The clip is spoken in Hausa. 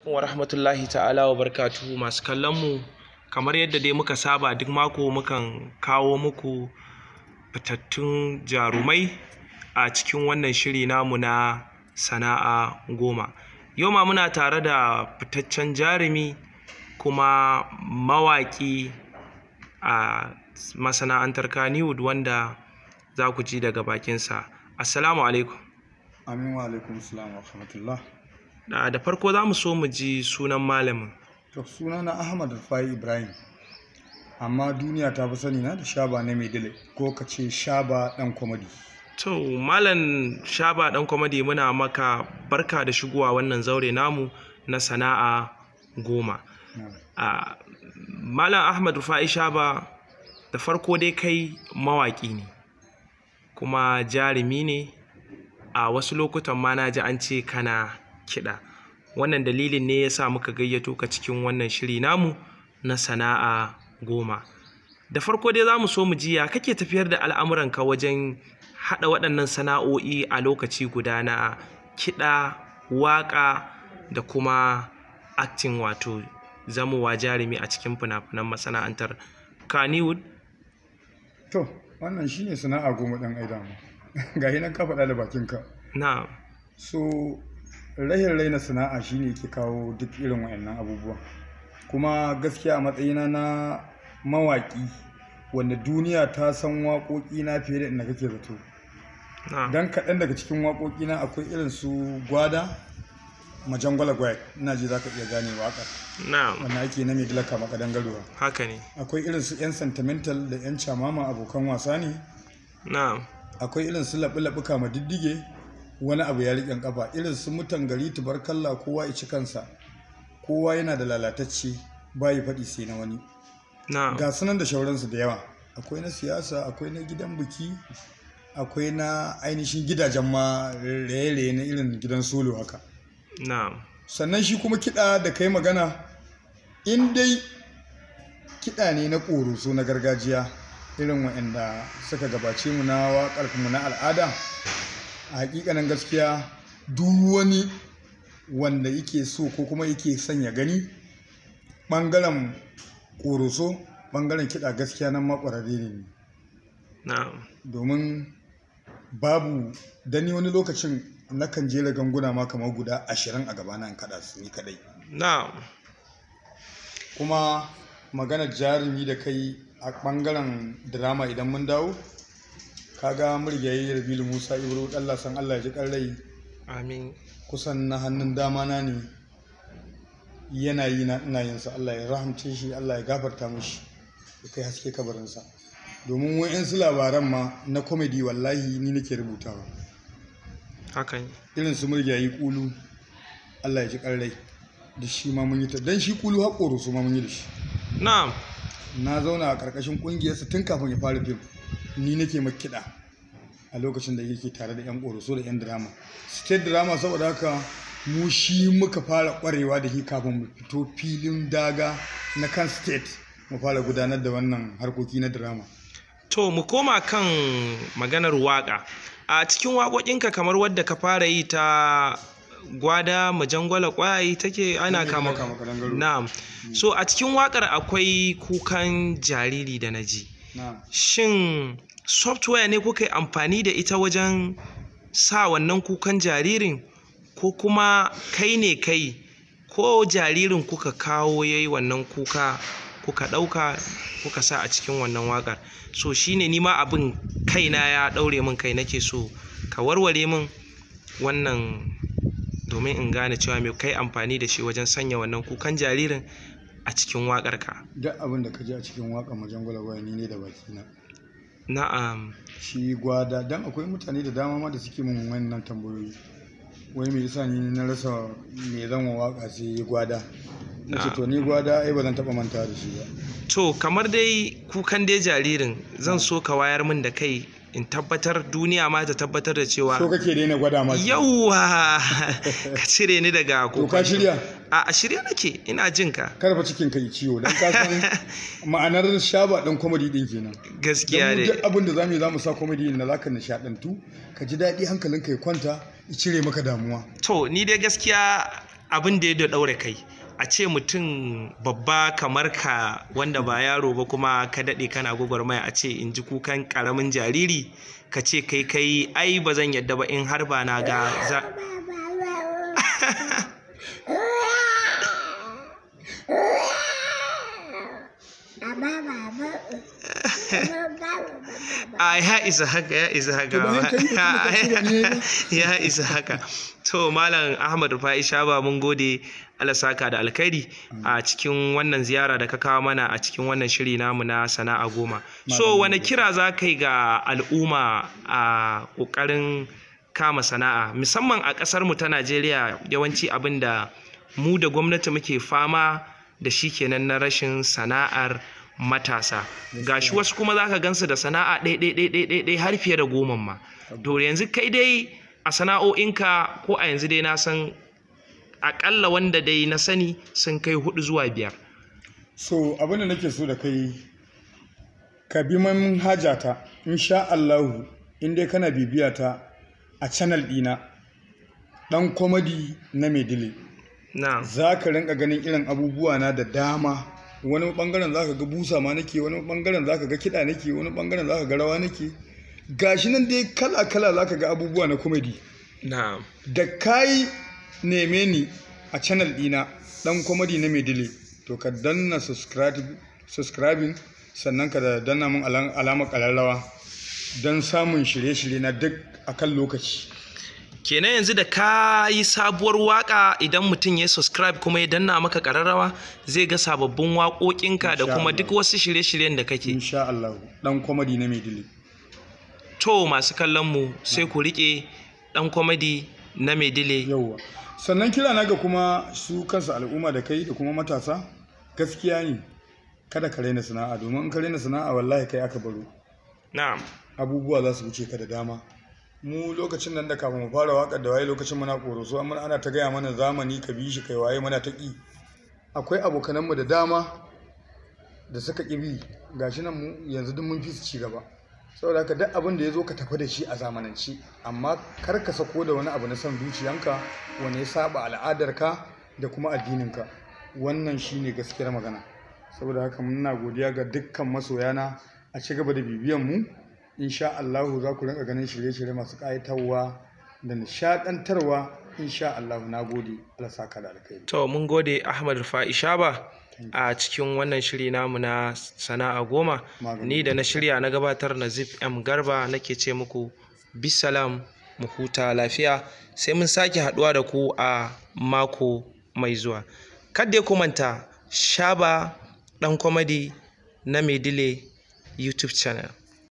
Wa rahmatullahi ta'ala wa barakatuhu masu kallon mu, kamar yadda dai muka saba duk mako mukan kawo muku fitattun jarumai a cikin wannan shiri namu na sana'a goma. Yau ma muna tare da fitaccen jarumi kuma mawaƙi a masana'antar Kannywood wanda za ku ji daga bakinsa. Assalamu alaikum. Amin wa alaikum salam wa rahmatullah. Da farko za mu so mu ji sunan malamin. To sunana Ahmad Rufai Ibrahim, amma duniya ta fi sani na da Shaba na Maidile, ko ka ce Shaba ɗan komedi. To Malam Shaba ɗan komedi, muna maka barka da shigowa wannan zaure namu na sana'a goma. Malam Ahmad Rufai Shaba, da farko dai kai mawaƙi ne kuma jarumi ne, a wasu lokutan ma na ji an ce kana kiɗa. Wannan dalilin ne ya sa muka gayyato ka cikin wannan shiri namu na sana'a goma. Da farko dai za mu so mu ji ya kake tafiyar da al'amuranka wajen haɗa waɗannan sana'o'i a lokaci guda na kiɗa, waƙa da kuma acting, wato zamowa jarumi a cikin fina-finan masana'antar Kannywood. To wannan shine sana'a goma ɗan aidamu. Ga nan ka faɗa da bakinka. Na'am. So rahin raina sana'a shine ke kawo duk irin wayannan abubuwa, kuma gaskiya a matsayina na mawaƙi wanda duniya ta san waƙoƙi na fiye da inda kake zato. Dan kaɗan daga cikin waƙoƙi na akwai irin su Gwada, Majangwala Gwai, ina ji zaka iya gane waƙar. Na'am. Wannan ake na Maidile Kama Kadangaruwa. Haka ne. Akwai irin su 'yan sentimental da 'yan camama abokan wasa ne. Na'am. Akwai irin su laɓi-laɓi kama diddige, wani abu ya riƙen ƙafa, irin su mutan gari tubarkalla kowa ya ci kansa, kowa yana da lalatacce bayi faɗi sai na wani. Ga sunan da shauransu da yawa, akwai na siyasa, akwai na gidan biki, akwai na ainihin gidajen ma raye-raye na irin gidan solo haka. Sannan shi kuma kiɗa da kai magana, in dai kiɗa ne na ƙoroso na gargajiya irin waɗanda suka gabace mu na waƙar mu na al'ada, a hakikanin gaskiya duk wani wanda yake so ko kuma yake son ya gani ɓangaren ƙoroso, ɓangaren kiɗa, gaskiya nan makwararre ne. Domin babu dani wani lokacin nakan jera ganguna ma kamar guda 20 a gabana in kaɗa su ni kaɗai. Kuma maganar jarumi da kai a ɓangaren drama idan mun dawo, kaga muryayi Rabilu Musa Ibro, Allah san Allah ya ji rai. Amin. Kusan na hannun dama na ne, yana yi na ina yin sa. Allah ya rahamce shi, Allah ya gafarta mishi, ya kai haske kabarinsa. Domin wa'yansu labaran ma na komedi wallahi ni nake rubutawa. Haka ne. Irin su muryayi Kulu, Allah ya ji rai, da shi ma mun yi ta, dan shi Kulu haƙoro su ma mun yi da shi. Na'am. Na zauna a ƙarƙashin ƙungiyarsa tun kafin ya fara fim. Ni nake makiɗa a lokacin da yake tare da 'yan ƙoroso da 'yan drama, state drama, saboda haka mu shi muka fara ƙwarewa da shi kafin mu fito filin daga na kan state mu fara gudanar da wannan harkoki na drama. To mu koma kan maganar waƙa. A cikin waƙoƙinka kamar wadda ka fara yi ta Gwada, Majangwala Gwai take ana kama. Na'am. So a cikin waƙar akwai kukan jariri da na ji. Shin software ne kuka yi amfani da ita wajen sa wannan kukan jaririn, ko kuma kai ne kai, ko jaririn kuka kawo yayi wannan kuka kuka ɗauka kuka sa a cikin wannan waƙar? So shine ni ma abin kaina ya ɗaure min kai, nake so ka warware min wannan domin in gane cewa me kai amfani da shi wajen sanya wannan kukan jaririn a cikin waƙarka. Duk abin da ka ji a cikin waƙar Majangwala Gwai ni ne da bakina. Na'am. Shi Gwada, dan akwai mutane da dama ma da suke min wannan tambayoyi, wai me yasa ni na rasa me zan wa waƙa sai yi Gwada. Nace to ni Gwada ai ba zan taɓa manta da shi ba. To kamar dai kukan dai jaririn zan so ka wayar min da kai, in tabbatar duniya ma ta tabbatar da cewa so kake daina gwada ma. Yawwa ka cire ni daga to ka shirya? A shirya nake, ina jin ka. Karfa cikin kai ciwo, dan ka san ma'anar Shaba dan comedy din kenan. Gaskiya ne. Duk abin da zamu sa comedy ne, zaka nishadantu, ka ji daɗi, hankalinka ya kwanta, ya cire maka damuwa. To ni dai gaskiya abin da ya daure kai, a ce mutum babba kamar ka wanda ba yaro ba kuma ka daɗe kana gwagwarmaya, a ce in ji kukan ƙaramin jariri ka ce kai ai ba zan yadda ba in har ba na ga za ya isa haka ya isa haka. To Malam Ahmad Rufai Shaba, mun gode, Allah saka da alkhairi a cikin wannan ziyara da ka kawo mana a cikin wannan shiri namu na sana'a goma. So wani kira za ka yi ga al'umma a ƙoƙarin kama sana'a, musamman a ƙasar mu ta Najeriya? Yawanci abin da mu da gwamnati muke fama da shi kenan na rashin sana'ar matasa. Gashi wasu kuma za ka gansu da sana'a ɗai har fiye da 10 ma. To yanzu kai dai a sana'o'inka, ko a yanzu dai na san aƙalla wanda dai na sani sun kai 4 zuwa 5. So abin da nake so da kai, ka bi manhajata, insha Allahu in dai kana bibiya ta a channel ɗina ɗan comedy na Maidile, za ka rinka ganin irin abubuwa na da dama. Wani bangaren za ka ga busa ma nake, wani bangaren za ka ga kiɗa nake, wani bangaren za ka ga rawa nake. Gashi nan dai kala-kala za ka ga abubuwa na comedy. Da kai neme ni a channel ɗina ɗan comedy na Maidile, to ka danna subscribing, sannan ka danna min alamar ƙararrawa don samun shirye-shirye na duk akan lokaci. Kenan yanzu da ka yi sabuwar waka, idan mutum ya subscribe kuma ya danna maka ƙararrawa, zai ga sababbin waƙoƙinka da kuma duk wasu shirye-shiryen da kake. Insha Allah, ɗan comedy na Maidile. To masu kallon mu sai ku riƙe ɗan comedy na Maidile. Yawwa. Sannan kira na ga kuma su kansu al'umma da kai da kuma matasa, gaskiya ne kada ka raina sana'a, domin in ka raina sana'a wallahi kai aka baro. Na'am. Abubuwa za su wuce ka da dama. Mu lokacin nan da kafin mu fara waƙar da waye, lokacin muna ƙoroso, amma ana ta gaya mana zamani ka bi shi kai waye, muna ta ƙi. Akwai abokananmu da dama da suka ƙi bi, gashi nan mu yanzu duk mun fi su ci gaba. Saboda haka duk abin da ya zo ka tafi da shi a zamanance, amma kar ka sako da wani abu na son zuciyanka wanda ya saba al'adarka da kuma addininka. Wannan shine gaskiyar magana. Saboda haka muna godiya ga dukkan masoyana, a ci gaba da bibiyan mu. Insha Allahu za ku rinka ganin shirye-shirye masu ƙayatarwa da nishaɗantarwa. Insha Allahu. Na gode, Allah saka da alkhairi. To mun gode Ahmad Rufai Shaba a cikin wannan shiri namu na sana'a goma. Ni da na shirya na gabatar, Nazif M Garba, nake ce muku bisalam, mu huta lafiya, sai mun sake haɗuwa da ku a mako mai zuwa. Kada ku manta, Shaba ɗan comedy na Maidile YouTube channel.